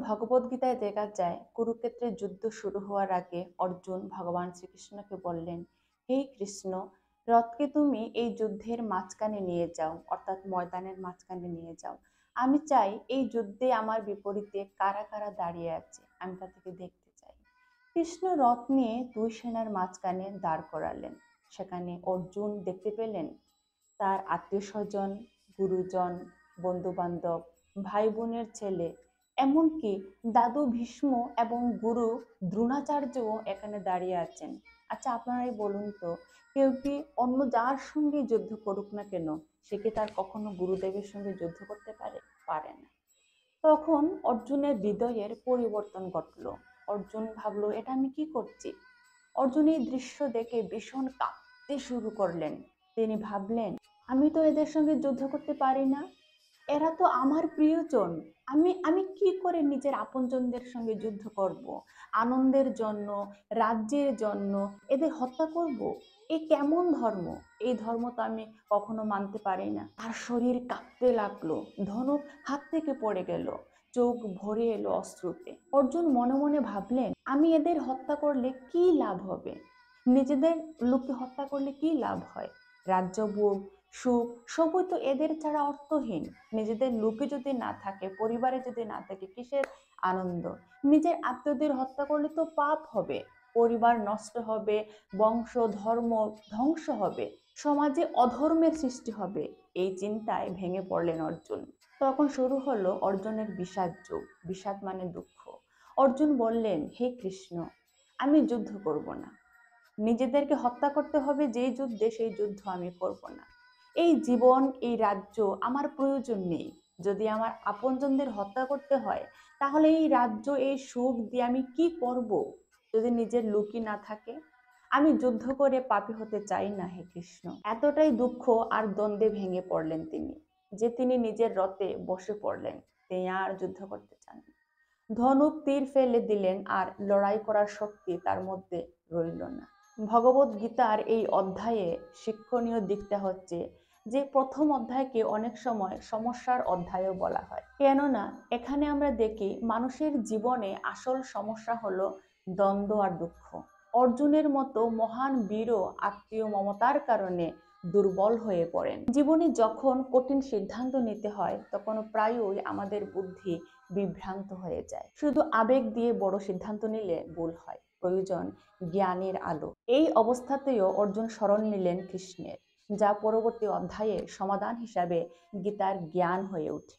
ভগবদ্গীতায় দেখা যায় কুরুক্ষেত্রের যুদ্ধ শুরু হওয়ার আগে অর্জুন ভগবান শ্রীকৃষ্ণকে বললেন, হে কৃষ্ণ, রথকে তুমি এই যুদ্ধের মাঝখানে নিয়ে যাও, অর্থাৎ ময়দানের মাঝখানে নিয়ে যাও। আমি চাই এই যুদ্ধে আমার বিপরীতে কারা কারা দাঁড়িয়ে আছে, আমি তাদেরকে দেখতে চাই। কৃষ্ণ রথ নিয়ে দুই সেনার মাঝখানে দাঁড় করালেন। সেখানে অর্জুন দেখতে পেলেন তার আত্মীয় স্বজন, গুরুজন, বন্ধু বান্ধব, ভাই বোনের ছেলে, এমনকি দাদু ভীষ্ম এবং গুরু দ্রোণাচার্যও এখানে দাঁড়িয়ে আছেন। আচ্ছা, আপনারাই বলুন তো, কেউ কি অন্য যার সঙ্গে যুদ্ধ করুক না কেন, সে কি তার কখনো গুরুদেবের সঙ্গে যুদ্ধ করতে পারে? পারে না। তখন অর্জুনের হৃদয়ের পরিবর্তন ঘটলো। অর্জুন ভাবলো, এটা আমি কি করছি? অর্জুন এই দৃশ্য দেখে ভীষণ কাঁপতে শুরু করলেন। তিনি ভাবলেন, আমি তো এদের সঙ্গে যুদ্ধ করতে পারি না, এরা তো আমার প্রিয়জন। আমি আমি কি করে নিজের আপনজনদের সঙ্গে যুদ্ধ করব? আনন্দের জন্য, রাজ্যের জন্য এদের হত্যা করব? এ কেমন ধর্ম? এই ধর্ম তো আমি কখনো মানতে পারি না। তার শরীর কাঁপতে লাগলো, ধনুক হাত থেকে পড়ে গেল, চোখ ভরে এলো অশ্রুতে। অর্জুন মনে মনে ভাবলেন, আমি এদের হত্যা করলে কি লাভ হবে? নিজেদের লোককে হত্যা করলে কি লাভ হয়? রাজ্যভোগ, সুখ সবই তো এদের ছাড়া অর্থহীন। নিজেদের লোকে যদি না থাকে, পরিবারে যদি না থাকে, কিসের আনন্দ? নিজের আত্মীয়দের হত্যা করলে তো পাপ হবে, পরিবার নষ্ট হবে, বংশ ধর্ম ধ্বংস হবে, সমাজে অধর্মের সৃষ্টি হবে। এই চিন্তায় ভেঙে পড়লেন অর্জুন। তখন শুরু হলো অর্জুনের বিষাদ যুগ। বিষাদ মানে দুঃখ। অর্জুন বললেন, হে কৃষ্ণ, আমি যুদ্ধ করব না। নিজেদেরকে হত্যা করতে হবে যেই যুদ্ধে, সেই যুদ্ধ আমি করব না। এই জীবন, এই রাজ্য আমার প্রয়োজন নেই। যদি আমার আপনজনদের হত্যা করতে হয়, তাহলে এই রাজ্য, এই সুখ দিয়ে আমি কি করব যদি নিজের লোকই না থাকে? আমি যুদ্ধ করে পাপী হতে চাই না হে কৃষ্ণ। এতটাই দুঃখ আর দ্বন্দ্বে ভেঙে পড়লেন তিনি, যে তিনি নিজের রথে বসে পড়লেন। তিনি আর যুদ্ধ করতে চান না। ধনুক তীর ফেলে দিলেন, আর লড়াই করার শক্তি তার মধ্যে রইল না। ভগবত গীতার এই অধ্যায়ে শিক্ষণীয় দিকটা হচ্ছে যে প্রথম অধ্যায়কে অনেক সময় সমস্যার অধ্যায়ও বলা হয়। কেননা এখানে আমরা দেখি মানুষের জীবনে আসল সমস্যা হলো দ্বন্দ্ব আর দুঃখ। অর্জুনের মতো মহান বীরও আত্মীয় মমতার কারণে দুর্বল হয়ে পড়েন। জীবনে যখন কঠিন সিদ্ধান্ত নিতে হয়, তখন প্রায়ই আমাদের বুদ্ধি বিভ্রান্ত হয়ে যায়। শুধু আবেগ দিয়ে বড় সিদ্ধান্ত নিলে ভুল হয়, প্রয়োজন জ্ঞানের আলো। এই অবস্থাতেও অর্জুন শরণ নিলেন কৃষ্ণের, যা পরবর্তী অধ্যায়ের সমাধান হিসাবে গীতার জ্ঞান হয়ে ওঠে।